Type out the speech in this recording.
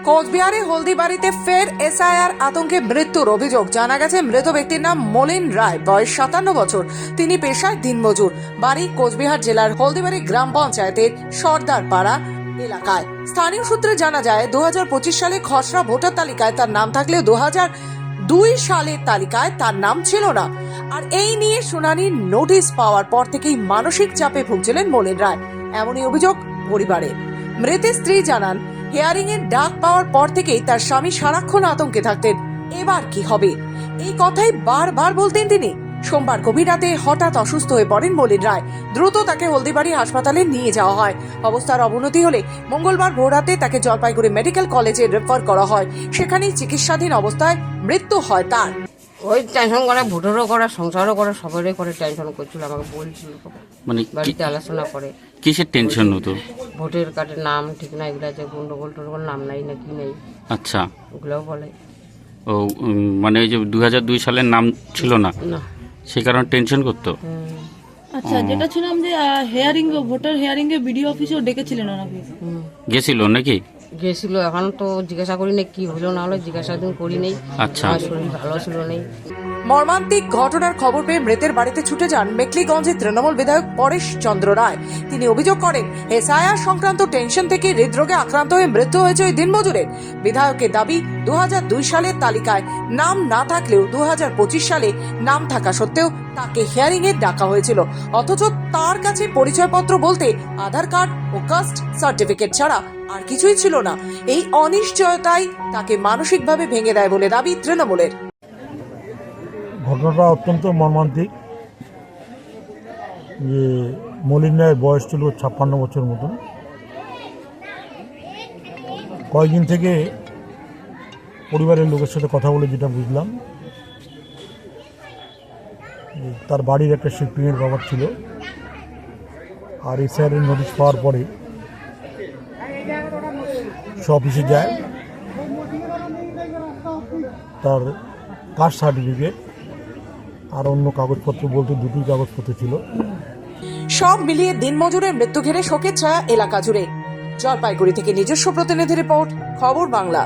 কোচবিহারে হলদিবাড়িতে ফের এসআইআর আতঙ্কে মৃত্যুর অভিযোগ। জানা গেছে মৃত ব্যক্তির নাম মলিন রায়, বয়স 57 বছর। তিনি পেশায় দিনমজুর। বাড়ি কোচবিহার জেলার হলদিবাড়ি গ্রাম পঞ্চায়েতের সর্দারপাড়া এলাকায়। স্থানীয় সূত্রে জানা যায় 2025 সালে খসড়া ভোটার তালিকায় তার নাম থাকলেও 2002 সালের তালিকায় তার নাম ছিল না। আর এই নিয়ে শুনানির নোটিশ পাওয়ার পর থেকেই মানসিক চাপে ভুগছিলেন মলিন রায়, এমনই অভিযোগ পরিবারের। মৃতের স্ত্রী জানান, হিয়ারিং এর ডাক পাওয়ার পর থেকেই তার স্বামী সারাক্ষণ আতঙ্কে থাকতেন, এবার কি হবে এই কথাই বারবার বলতেন তিনি। সোমবার গভীর রাতে হঠাৎ অসুস্থ হয়ে পড়েন মলিন রায়। দ্রুত তাকে হলদিবাড়ি হাসপাতালে নিয়ে যাওয়া হয়। অবস্থার অবনতি হলে মঙ্গলবার ভোররাতে তাকে জলপাইগুড়ি মেডিকেল কলেজে রেফার করা হয়। সেখানেই চিকিৎসাধীন অবস্থায় মৃত্যু হয় তার। ওই টেনশন করে, ভোটারও করে, সংসারও করে, সবারই করে টেনশন করছিল। আমাকে বলছিল মানে বাড়িতে আলোচনা করে। কিসের টেনশন হতো? ভোটের কার্ডের নাম ঠিক না, এগুলো যে গন্ডগোল টন্ডগোল, নাম নাই না কি নেই, আচ্ছা, ওগুলোও বলে। ও মানে ওই যে 2002 সালের নাম ছিল না, না সেই কারণে টেনশন করতো। আচ্ছা, যেটা ছিলাম যে হেয়ারিং, ভোটার হেয়ারিং এ বিডিও অফিসেও ডেকেছিলেন ওনাকে, গেছিল নাকি? গেছিল, এখন তো জিজ্ঞাসা করি নাই কি হলো না হলো, জিজ্ঞাসা দিন করি নেই। আচ্ছা, আমার শরীর ভালো ছিল নেই। মর্মান্তিক ঘটনার খবর পেয়ে মৃতের বাড়িতে ছুটে যান মেখলিগঞ্জের তৃণমূল বিধায়ক পরেশ চন্দ্র রায়। তিনি অভিযোগ করেন, এসআইআর সংক্রান্ত টেনশন থেকে হৃদরোগে আক্রান্ত হয়ে মৃত্যু হয়েছে ওই দিনমজুরের। বিধায়কের দাবি, 2002 সালের তালিকায় নাম না থাকলেও 2025 সালে নাম থাকা সত্ত্বেও তাকে হিয়ারিং এ ডাকা হয়েছিল, অথচ তার কাছে পরিচয়পত্র বলতে আধার কার্ড ও কাস্ট সার্টিফিকেট ছাড়া আর কিছুই ছিল না। এই অনিশ্চয়তাই তাকে মানসিকভাবে ভেঙে দেয় বলে দাবি তৃণমূলের। ঘটনাটা অত্যন্ত মর্মান্তিক। যে মলিন রায়ের বয়স ছিল 56 বছর মতন। কয়েকদিন থেকে পরিবারের লোকের সাথে কথা বলে যেটা বুঝলাম, তার বাড়ির একটা শিফটিংয়ের ব্যাপার ছিল। আর এসআইআরের নোটিশ পাওয়ার পরে সে অফিসে যায়। তার কাস্ট সার্টিফিকেট আর অন্য কাগজপত্র বলতে দুটি কাগজপত্র ছিল। সব মিলিয়ে দিনমজুরের মৃত্যু ঘিরে শোকের ছায়া এলাকা জুড়ে। জলপাইগুড়ি থেকে নিজস্ব প্রতিনিধি রিপোর্ট, খবর বাংলা।